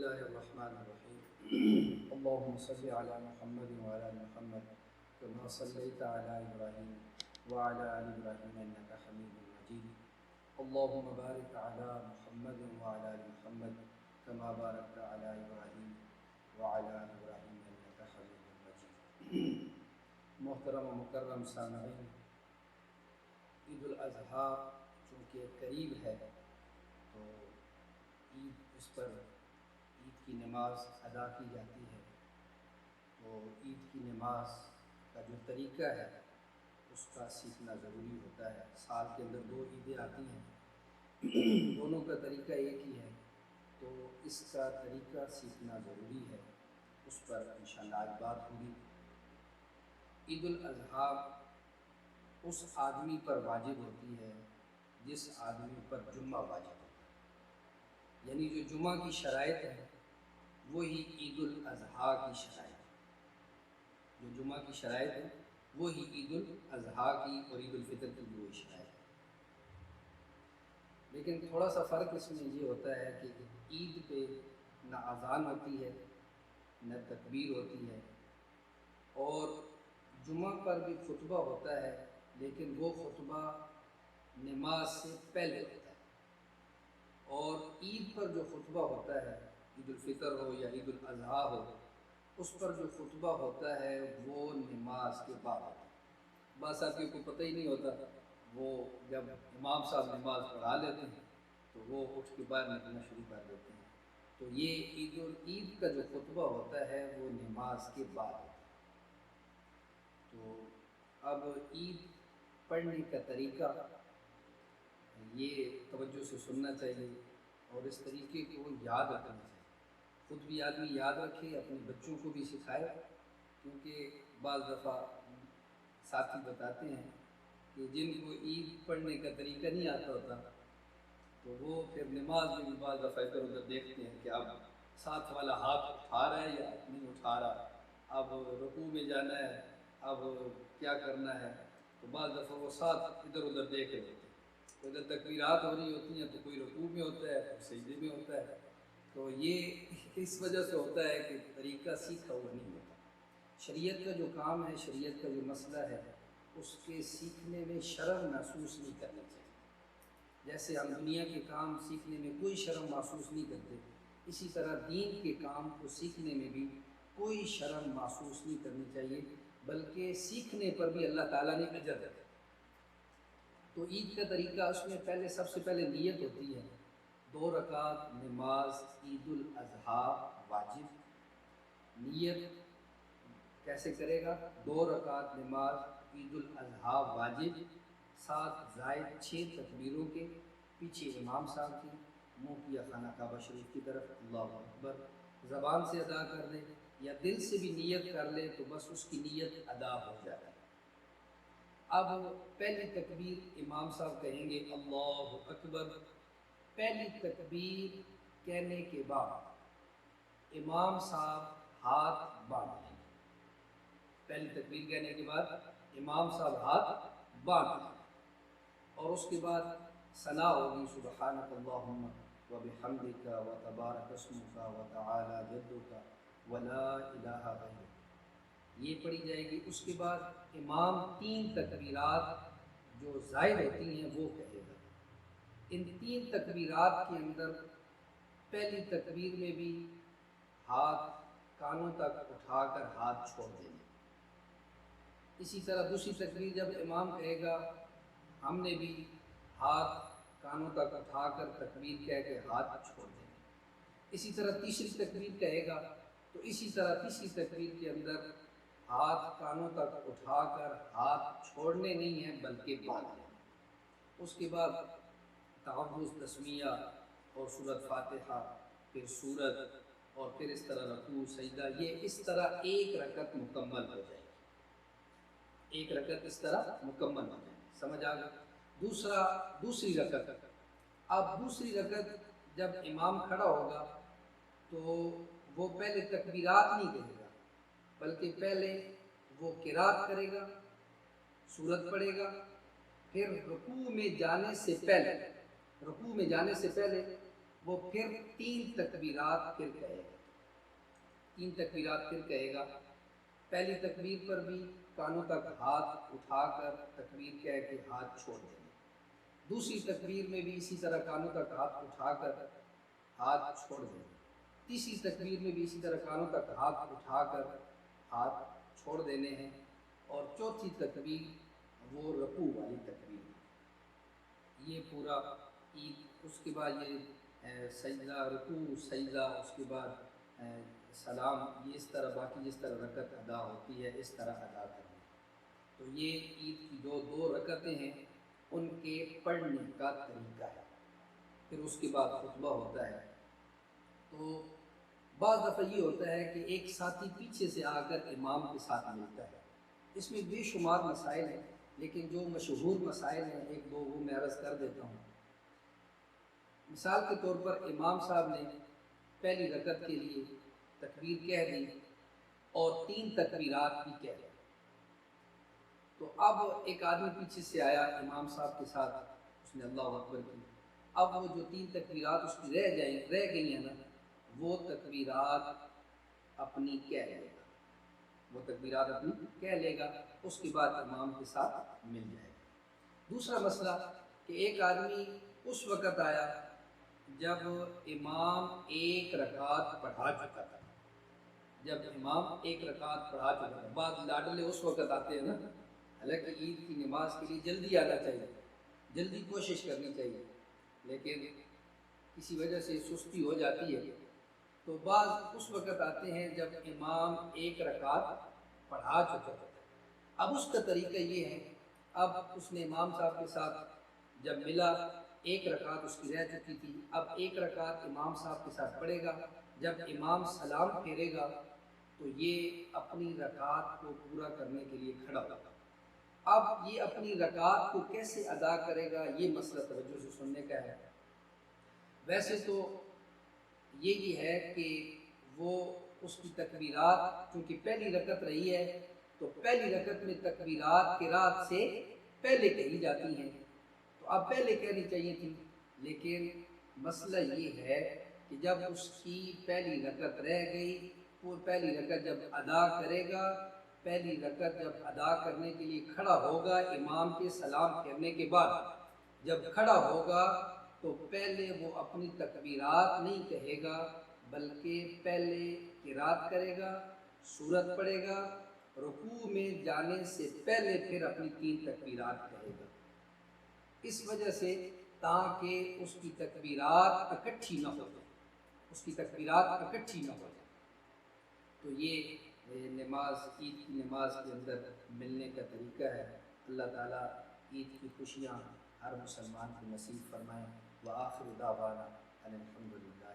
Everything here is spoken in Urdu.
الله الرحمن الرحيم اللهم صل على محمد وعلى آل محمد كما صليت على إبراهيم وعلى آل إبراهيم إنك حميد مجيد اللهم بارك على محمد وعلى آل محمد كما باركت على إبراهيم وعلى آل إبراهيم إنك حميد مجيد محترم و مکرم سامعین، عید الاضحیٰ چونکہ قریب ہے تو اس پر عید کی نماز ادا کی جاتی ہے۔ تو عید کی نماز کا جو طریقہ ہے اس کا سیکھنا ضروری ہوتا ہے۔ سال کے اندر 2 عیدیں آتی ہیں، دونوں کا طریقہ ایک ہی ہے، تو اس کا طریقہ سیکھنا ضروری ہے۔ اس پر انشاءاللہ آج بات ہوگی۔ عید الاضحیٰ اس آدمی پر واجب ہوتی ہے جس آدمی پر جمعہ واجب ہوتا ہے، یعنی جو جمعہ کی شرائط ہے وہی عید الاضحیٰ کی شرائط ہے۔ جو جمعہ کی شرائط ہے وہی عید الاضحیٰ کی اور عید الفطر کی بھی وہی شرائط ہے۔ لیکن تھوڑا سا فرق اس میں یہ ہوتا ہے کہ عید پہ نہ اذان ہوتی ہے نہ تکبیر ہوتی ہے، اور جمعہ پر بھی خطبہ ہوتا ہے لیکن وہ خطبہ نماز سے پہلے ہوتا ہے، اور عید پر جو خطبہ ہوتا ہے، عید الفطر ہو یا عید الاضحیٰ ہو، اس پر جو خطبہ ہوتا ہے وہ نماز کے بعد ہوتا ہے۔ بعض ساتھیوں کو پتہ ہی نہیں ہوتا، وہ جب امام صاحب نماز پڑھا لیتے ہیں تو وہ اٹھ کے باہر نکلنا شروع کر دیتے ہیں۔ تو یہ عید کا جو خطبہ ہوتا ہے وہ نماز کے بعد ہوتا ہے۔ تو اب عید پڑھنے کا طریقہ یہ توجہ سے سننا چاہیے اور اس طریقے کو یاد رکھنا چاہیے۔ خود بھی آدمی یاد رکھے، اپنے بچوں کو بھی سکھائے، کیونکہ بعض دفعہ ساتھی بتاتے ہیں کہ جن کو عید پڑھنے کا طریقہ نہیں آتا ہوتا تو وہ پھر نماز میں بھی بعض دفعہ ادھر ادھر دیکھتے ہیں کہ اب ساتھ والا ہاتھ اٹھا رہا ہے یا نہیں اٹھا رہا، اب رکوع میں جانا ہے، اب کیا کرنا ہے، تو بعض دفعہ وہ ساتھ ادھر ادھر دیکھ رہے ہوتے ہیں۔ تو ادھر تکبیرات ہو رہی ہوتی ہیں تو کوئی رکوع میں ہوتا ہے، کوئی سجدے میں ہوتا ہے، تو یہ اس وجہ سے ہوتا ہے کہ طریقہ سیکھا ہوا نہیں ہوتا۔ شریعت کا جو کام ہے، شریعت کا جو مسئلہ ہے، اس کے سیکھنے میں شرم محسوس نہیں کرنی چاہیے۔ جیسے ہم دنیا کے کام سیکھنے میں کوئی شرم محسوس نہیں کرتے، اسی طرح دین کے کام کو سیکھنے میں بھی کوئی شرم محسوس نہیں کرنی چاہیے، بلکہ سیکھنے پر بھی اللہ تعالیٰ نے اجر رکھا۔ تو عید کا طریقہ، اس میں سب سے پہلے نیت ہوتی ہے، 2 رکعت نماز عید الاضحیٰ واجب۔ نیت کیسے کرے گا؟ 2 رکعت نماز عید الاضحیٰ واجب، 7 زائد 6 تکبیروں کے، پیچھے امام صاحب کی، منہ کیا خانہ کعبہ شریف کی طرف، اللہ اکبر، زبان سے ادا کر دے یا دل سے بھی نیت کر لے تو بس اس کی نیت ادا ہو جائے۔ اب پہلی تکبیر امام صاحب کہیں گے اللہ اکبر۔ پہلی تکبیر کہنے کے بعد امام صاحب ہاتھ باندھ لیں گے۔ پہلی تکبیر کہنے کے بعد امام صاحب ہاتھ باندھ لیں گے، اور اس کے بعد ثنا ہوگی، سبحانک اللہم وبحمدک وتبارک اسمک وتعالی جدک ولا الہ غیرک، یہ پڑھی جائے گی۔ اس کے بعد امام 3 تکبیرات جو زائد ہوتی ہیں وہ کہے گا۔ ان 3 تکبیرات کے اندر پہلی تکبیر میں بھی ہاتھ کانوں تک اٹھا کر ہاتھ چھوڑ دیں گے۔ اسی طرح دوسری تکبیر جب امام کہے گا ہم نے بھی ہاتھ کانوں تک اٹھا کر تکبیر کہہ کے ہاتھ چھوڑ دیں گے۔ اسی طرح تیسری تکبیر کہے گا تو اسی طرح تیسری تکبیر کے اندر ہاتھ کانوں تک اٹھا کر ہاتھ چھوڑنے نہیں ہیں بلکہ باندھنے ہیں۔ اس کے بعد تعوذ، تسمیہ اور سورۃ فاتحہ، پھر سورت، اور پھر اس طرح رکوع سجدہ، یہ اس طرح ایک رکعت مکمل ہو جائے گی۔ ایک رکعت اس طرح مکمل ہو جائے گی، سمجھ آ گئی؟ دوسری رکعت، اب دوسری رکعت جب امام کھڑا ہوگا تو وہ پہلے تکبیرات نہیں کہے گا، بلکہ پہلے وہ قرات کرے گا، سورت پڑھے گا، پھر رکوع میں جانے سے پہلے وہ پھر 3 تکبیرات پھر کہے گا، 3 تکبیرات پھر کہے گا۔ پہلی تکبیر پر بھی کانوں تک ہاتھ اٹھا کر تکبیر کہہ کے ہاتھ چھوڑ دیں گے، دوسری تکبیر میں بھی اسی طرح کانوں تک ہاتھ اٹھا کر ہاتھ چھوڑ دیں گے، تیسری تکبیر میں بھی اسی طرح کانوں تک ہاتھ اٹھا کر ہاتھ چھوڑ دینے ہیں، اور چوتھی تکبیر وہ رکوع والی تکبیر ہے۔ یہ پورا عید، اس کے بعد یہ سجدہ، رکوع، سجدہ، اس کے بعد سلام، یہ اس طرح باقی جس طرح رکعت ادا ہوتی ہے اس طرح ادا کرنا۔ تو یہ عید کی جو 2 رکعتیں ہیں ان کے پڑھنے کا طریقہ ہے۔ پھر اس کے بعد خطبہ ہوتا ہے۔ تو بعض دفعہ یہ ہوتا ہے کہ ایک ساتھی پیچھے سے آ کر امام کے ساتھ ملتا ہے، اس میں بے شمار مسائل ہیں، لیکن جو مشہور مسائل ہیں 1-2 وہ میں عرض کر دیتا ہوں۔ مثال کے طور پر امام صاحب نے پہلی رکعت کے لیے تکبیر کہہ دی اور 3 تکبیرات بھی کہہ دی، تو اب ایک آدمی پیچھے سے آیا امام صاحب کے ساتھ، اس نے اللہ اکبر کی، اب وہ جو 3 تکبیرات اس کی رہ گئی ہیں نا، وہ تکبیرات اپنی کہہ لے گا، وہ تکبیرات اپنی کہہ لے گا، اس کے بعد امام کے ساتھ مل جائے گا۔ دوسرا مسئلہ کہ ایک آدمی اس وقت آیا جب امام 1 رکعت پڑھا چکا تھا، جب امام 1 رکعت پڑھا چکا تھا۔ بعض لاڈلے اس وقت آتے ہیں نا، حالانکہ عید کی نماز کے لیے جلدی آنا چاہیے، جلدی کوشش کرنی چاہیے، لیکن کسی وجہ سے سستی ہو جاتی ہے، تو بعض اس وقت آتے ہیں جب امام 1 رکعت پڑھا چکا تھا۔ اب اس کا طریقہ یہ ہے، اب اس نے امام صاحب کے ساتھ جب ملا، 1 رکعت اس کی رہ چکی تھی، اب 1 رکعت امام صاحب کے ساتھ پڑھے گا، جب امام سلام پھیرے گا تو یہ اپنی رکعت کو پورا کرنے کے لیے کھڑا ہوگا۔ اب یہ اپنی رکعت کو کیسے ادا کرے گا، یہ مسئلہ توجہ سے سننے کا ہے۔ ویسے تو یہی ہے کہ وہ اس کی تکبیرات، چونکہ پہلی رکعت رہی ہے تو پہلی رکعت میں تکبیرات قرات سے پہلے کہی جاتی ہیں، تو اب پہلے کہنی چاہیے تھی، لیکن مسئلہ یہ ہے کہ جب اس کی پہلی رکعت رہ گئی، وہ پہلی رکعت جب ادا کرے گا، پہلی رکعت جب ادا کرنے کے لیے کھڑا ہوگا امام کے سلام پھیرنے کے بعد، جب کھڑا ہوگا تو پہلے وہ اپنی تکبیرات نہیں کہے گا، بلکہ پہلے قرات کرے گا، سورت پڑھے گا، رکوع میں جانے سے پہلے پھر اپنی 3 تکبیرات کہے گا، اس وجہ سے تاکہ اس کی تکبیرات اکٹھی نہ ہو جائیں، اس کی تکبیرات اکٹھی نہ ہو جائیں۔ تو یہ نماز، عید کی نماز کے اندر ملنے کا طریقہ ہے۔ اللہ تعالیٰ عید کی خوشیاں ہر مسلمان کو نصیب فرمائیں۔ وآخر دعوانا ان الحمد للہ۔